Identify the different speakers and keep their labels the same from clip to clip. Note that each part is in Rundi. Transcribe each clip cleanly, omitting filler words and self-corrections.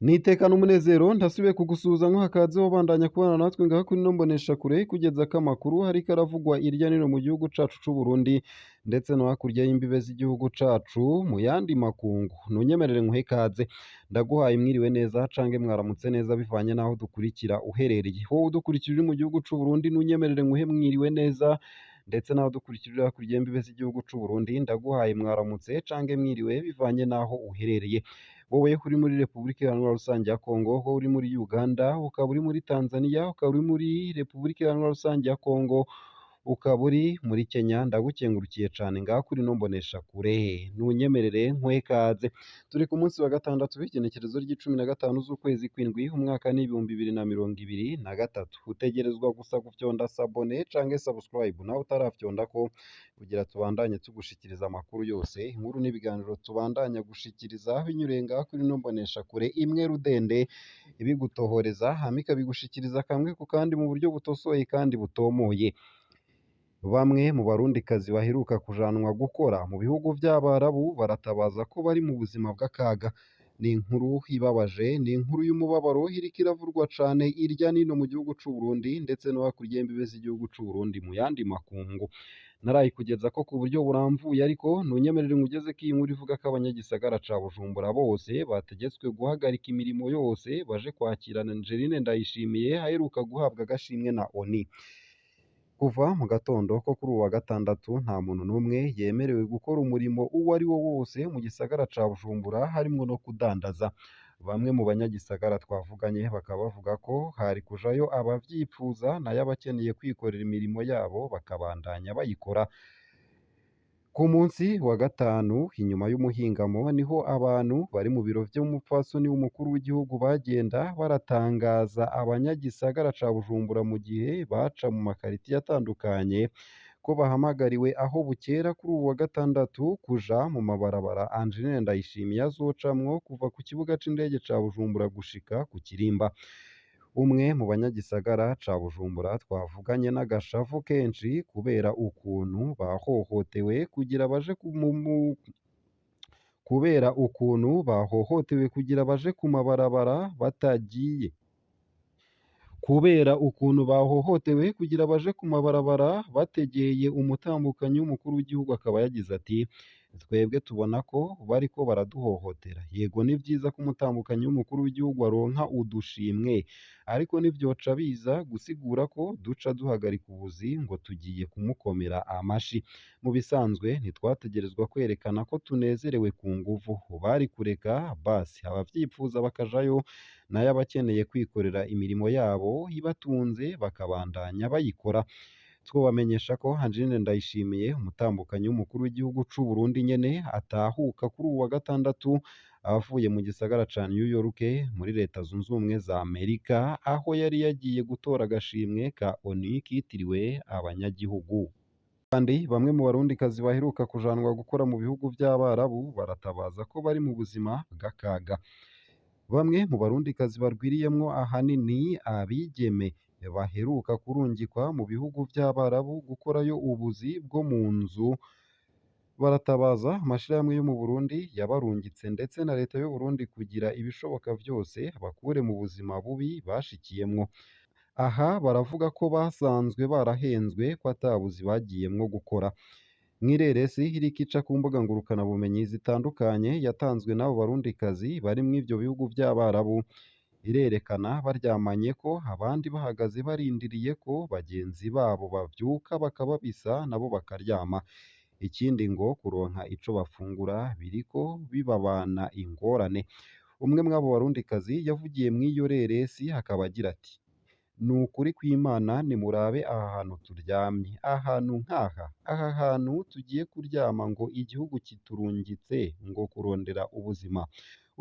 Speaker 1: Nitekana umunezero ntasubiye kugusuhuza nk'uhakaze wabandanya kubana natwe ngaha kuri ino mboneshakure kugezako amakuru hariko aravugwa irya nino mu gihugu cacu c'Uburundi ndetse no hakurya y'imbibe z'igihugu cacu mu yandi makungu. Ntunyemerere nkuhe ikaze, ndaguhaye mwiriwe neza cange mwaramutse neza bivanye n'aho dukurikira uherereye. Wowe udukurikira uri mu gihugu c'Uburundi ntunyemerere nkuhe mwiriwe neza ndetse n'aho dukurikira uri hakurya y'imbibe z'igihugu c'Uburundi ndaguhaye mwaramutse cange mwiriwe bivanye n'aho uherereye. Wowe uri muri Repubulika Iharanira Rusange ya Kongo, wowe uri muri Uganda, ukaba uri muri Tanzania, ukaba uri muri Repubulika Iharanira Rusange ya Kongo, ukaba uri muri Kenya, ndagukengurukiye cane ngaha kuri ino mboneshakure. Ntunyemerere nkuhe ikaze. Turi ku munsi wa gatandatu w'igenekerezo ry'icumi na gatanu z'ukwezi kw'indwi, umwaka ni 2023. Utegerezwa gusa gufyonda sabone canke subscribe nawe utarafyondako kugira tubandanye tugushikiriza amakuru yose, inkuru n'ibiganiro tubandanya gushikiriza binyuriye ngaha kuri ino mboneshakure imwe rudende, ibigutohoreza hama ikabigushikiriza kamwe ku kandi mu buryo butosoye kandi butomoye. Bamwe mu barundikazi baheruka kujanwa gukora mu bihugu vy'Abarabu baratabaza ko bari mu buzima bw'akaga. Ni inkuru ibabaje, ni inkuru y'umubabaro iriko iravurwa cane irya nino mu gihugu c'Uburundi ndetse no hakurya y'imbibe z'igihugu c'Uburundi mu yandi makungu. Narayikugezako ku buryo buramvuye ariko ntunyemerere nkugezeko iyi nkuru ivuga ko abanyagisagara ca Bujumbura bose bategetswe guhagarika imirimo yose baje kwakirana Angeline Ndayishimiye aheruka guhabwa agashimwe na ONU. Kuva mu gatondo ko kuri uwu wa gatandatu nta muntu n'umwe yemerewe gukora umurimo uwo ari wo wose mu gisagara ca Bujumbura harimwo no kudandaza. Bamwe mu banyagisagara twavuganye bakaba bavuga ko hari kujayo abavyipfuza nayo abakeneye kwikorera imirimo yabo bakabandanya bayikora. Ku munsi wa gatanu inyuma y'umuhingamo niho abantu bari mu biro vy'umupfasoni w'umukuru w'igihugu bagenda baratangaza abanyagisagara ca Bujumbura mu gihe baca mu makaritiye atandukanye ko bahamagariwe aho bukera kuri uwu wa gatandatu kuja mu mabarabara Angeline Ndayishimiye azocamwo kuva ku kibuga c'indege ca Bujumbura gushika ku Kirimba. Umwe mu banyagisagara ca Bujumbura twavuganye n'agashavu kenshi kubera ukuntu bahohotewe kugira baje kugira baje ku mabarabara batagiye. Kubera ukuntu bahohotewe kugira baje ku mabarabara bategeye umutambukanyi w'umukuru w'igihugu akaba yagize ati: twebwe tubona ko bariko baraduhohotera. Yego ni vyiza ko umutambukanyi w'umukuru w'igihugu aronka udushimwe, ariko ntivyoca biza gusigura ko duca duhagarika ubuzi ngo tugiye kumukomera amashi. Mu bisanzwe ntitwategerezwa kwerekana ko tunezerewe ku nguvu, bari kureka basi abavyipfuza bakajayo nayo abakeneye kwikorera imirimo yabo ibatunze bakabandanya bayikora. Twobamenyesha ko Angeline Ndayishimiye umutambukanyi w'umukuru w'igihugu c'Uburundi nyene atahuka kuri uwu wa gatandatu avuye mu gisagara ca New York muri Leta Zunze Ubumwe za Amerika, aho yari yagiye gutora agashimwe ka ONU kitiriwe abanyagihugu. Kandi bamwe mu barundikazi baheruka kujanwa gukora mu bihugu vy'Abarabu baratabaza ko bari mu buzima bw'akaga. Bamwe mu barundikazi barwiriyemwo ahanini abigeme baheruka kurungikwa mu bihugu vy'Abarabu gukorayo ubuzi bwo mu nzu, baratabaza amashirahamwe yo mu Burundi yabarungitse ndetse na leta y'u Burundi kugira ibishoboka vyose bakure mu buzima bubi bashikiyemwo. Aha baravuga ko basanzwe barahenzwe ko ata buzi bagiyemwo gukora. Mw'ireresi iriko ica ku mbuga ngurukanabumenyi zitandukanye yatanzwe n'abo barundikazi bari mw'ivyo bihugu vy'Abarabu, irerekana baryamanye ko abandi bahagaze barindiriye ko bagenzi babo bavyuka bakababisa nabo bakaryama. Ikindi ngo kuronka ico bafungura biriko bibabana ingorane. Umwe mw'abo barundikazi yavugiye mw'iyo reresi akaba agira ati: ni ukuri kw'Imana nimurabe aha hantu turyamye, ahantu nk'aha, aha hantu tugiye kuryama ngo igihugu kiturungitse ngo kurondera ubuzima.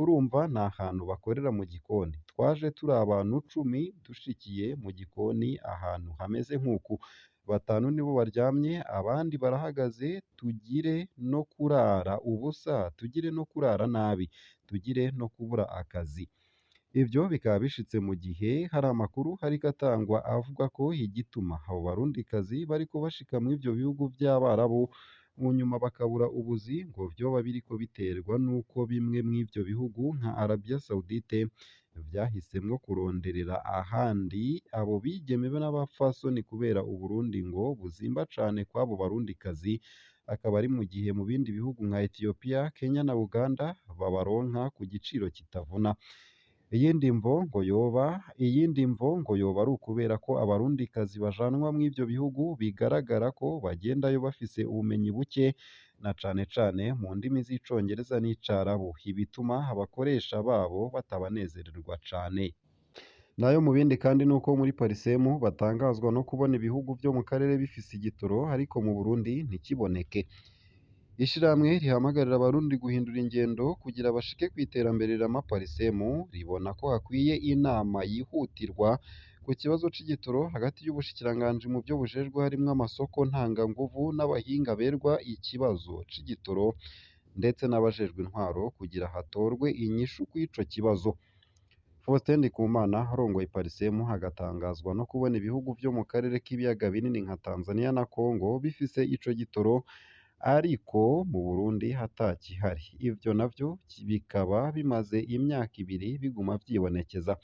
Speaker 1: Urumva ni ahantu bakorera mu gikoni. Twaje turi abantu 10 dushikiye mu gikoni ahantu hameze nk'uku. 5 nibo baryamye abandi barahagaze, tugire no kurara ubusa, tugire no kurara nabi, tugire no kubura akazi. Ivyo bikaba bishitse mu gihe hari amakuru hariko atangwa avuga ko igituma abo barundikazi bariko bashika mw'ivyo bihugu vy'Abarabu mu nyuma bakabura ubuzi ngo vyoba biriko biterwa n'uko bimwe mw'ivyo bihugu nka Arabia Saudite vyahisemwo kuronderera ahandi abo bigeme be n'abapfasoni kubera Uburundi ngo buzimba cane kw'abo barundikazi, akaba ari mu gihe mu bindi bihugu nka Ethiopia, Kenya na Uganda babaronka ku giciro kitavuna. Iyindi mvo ngo yoba ari ukubera ko abarundikazi bajanwa mw'ivyo bihugu bigaragara ko bagendayo bafise ubumenyi buke na cane cane mu ndimi z'icongereza n'icarabu, ibituma abakoresha babo batabanezererwa cane. Nayo mu bindi kandi nuko muri parisemu batangazwa no kubona ibihugu vyo mu karere bifise igitoro ariko mu Burundi ntikiboneke. Ishirahamwe rihamagarira abarundi guhindura ingendo kugira bashike kw'iterambere rirama parisemu ribona ko hakwiye inama yihutirwa ku kibazo c'igitoro hagati y'ubushikiranganji mu vyo bujejwe harimwo amasoko ntanganguvu n'abahinga berwa ikibazo c'igitoro ndetse n'abajejwe intwaro kugira hatorwe inyishu kw'ico kibazo. Faustin Ndikumana arongoye parisemu hagatangazwa no kubona ibihugu vyo mu karere k'ibiyaga binini nka Tanzania na Congo bifise ico gitoro ariko mu Burundi hatakihari. Ivyo navyo bikaba bimaze imyaka ibiri biguma vyibonekeza.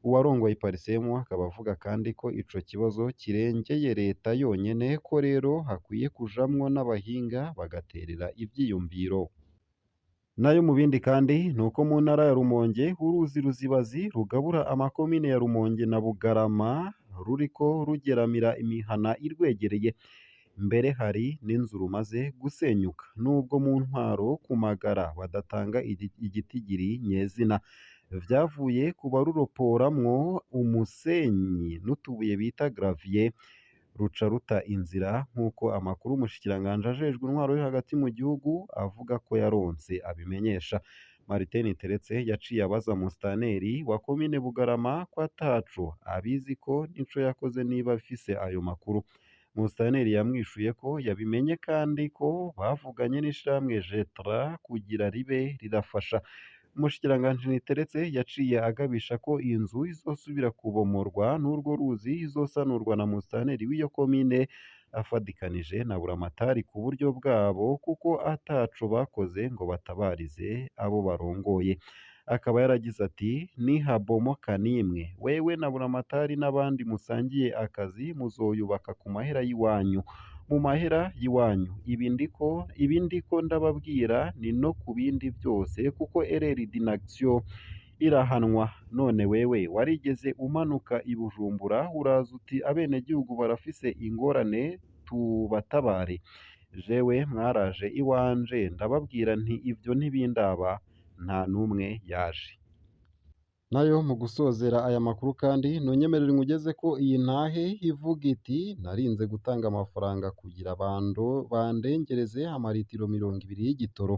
Speaker 1: Uwarongoye parisemu akaba avuga kandi ko ico kibazo kirengeye leta yonyene ko rero hakwiye kujamwo n'abahinga bagaterera ivyiyumviro. Nayo mu bindi kandi nuko mu ntara ya Rumonge uruzi Ruzibazi rugabura amakomine ya Rumonge na Bugarama ruriko rugeramira imihana irwegereye. Mbere hari n'inzu rumaze gusenyuka nubwo mu ntwaro ku magara badatanga igitigiri nyezina. Vyavuye ku baruroporamwo umusenyi n'utubuye bita gravier ruca ruta inzira nk'uko amakuru umushikiranganji ajejwe intwaro yo hagati mu gihugu avuga ko yaronse abimenyesha. Martin Teretse yaciye abaza musitanteri wa komine Bugarama ko ataco abizi ko nico yakoze niba afise ayo makuru. Musitanteri yamwishuye ko yabimenye kandi ko bavuganye n'ishirahamwe Jetra kugira ribe rirafasha. Umushikiranganji Niteretse yaciye agabisha ko inzu izosubira kubomorwa n'urwo ruzi izosanurwa na musitanteri w'iyo komine afadikanije na buramatari ku buryo bwabo kuko ataco bakoze ngo batabarize abo barongoye. Akaba yaragize ati nihabomoka nimwe wewe na buramatari n'abandi musangiye akazi muzoyubaka ku mahera y'iwanyu, mu mahera y'iwanyu. Ibi ndiko ndababwira ni no ku bindi vyose kuko erreur d'inaction irahanwa. None wewe warigeze umanuka i Bujumbura uraza uti abenegihugu barafise ingorane tubatabare? Jewe mwaraje iwanje ndababwira nti ivyo ntibindaba, nta n'umwe yaje. Nayo mu gusozera aya makuru kandi nonyemerere nkugeze ko iyi ntahe ivuga iti narinze gutanga amafaranga kugira bandengereze amaritiro 20 y'igitoro.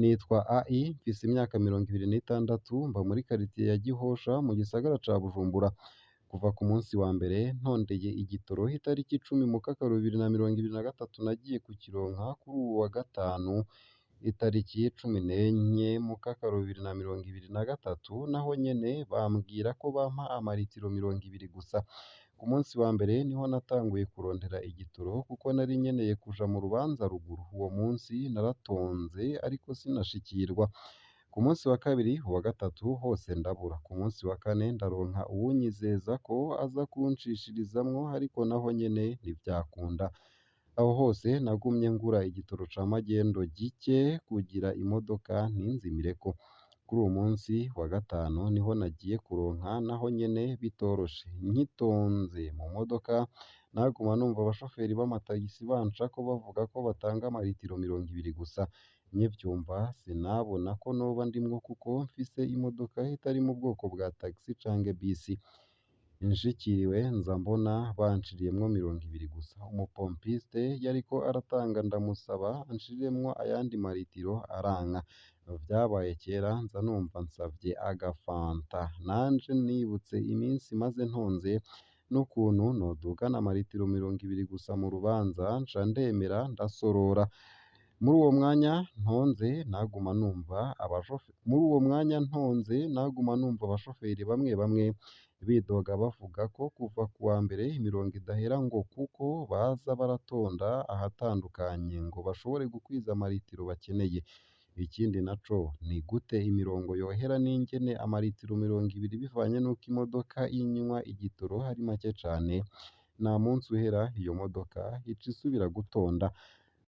Speaker 1: Nitwa AI mfise imyaka 26 mba muri karitiye ya Gihosha mu gisagara ca Bujumbura. Kuva ku munsi wa mbere ntondeye igitoro itariki 10 Mukakaro 2023 nagiye kukironka kuri uwu wa gatanu itariki 14 Mukakaro 2023 naho nyene bambwira ko bampa amaritiro 20 gusa. Ku munsi wa mbere niho natanguye kurondera igitoro kuko nari nkeneye kuja mu rubanza ruguru. Uwo munsi naratonze ariko sinashikirwa. Ku munsi wa kabiri, uwa gatatu hose ndabura. Ku munsi wa kane ndaronka uwunyizeza ko aza kunshishirizamwo ariko naho nyene ntivyakunda. Aho hose nagumye ngura igitoro ca magendo gike kugira imodoka ntinzimireko. Kuri uwo munsi wa gatanu niho nagiye kuronka naho nyene bitoroshe. Nkitonze mu modoka naguma numva abashoferi b'amatagisi bancako bavuga ko batanga amaritiro 20 gusa. Nkivyumva sinabona ko noba ndimwo kuko mfise imodoka itari mu bwoko bwa taxi canke bisi. Nshikiriwe nza mbona banshiriyemwo 20 gusa. Umupompiste yariko aratanga ndamusaba anshiremwo ayandi maritiro aranka. Vyabaye kera nza numva nsavye agafanta. Nanje nibutse iminsi maze ntonze n'ukuntu nodugana amaritiro 20 gusa mu rubanza nca ndemera ndasorora. Muri uwo mwanya ntonze naguma numva abashoferi bamwe bamwe bidoga bavuga ko kuva ku wa mbere imirongo idahera ngo kuko baza baratonda ahatandukanye ngo bashobore gukwiza amaritiro bakeneye. Ikindi naco ni gute imirongo yohera n'ingene amaritiro 200 bivanye n'uko imodoka inywa igitoro ari make cane, nta munsi uhera iyo modoka ica isubira gutonda.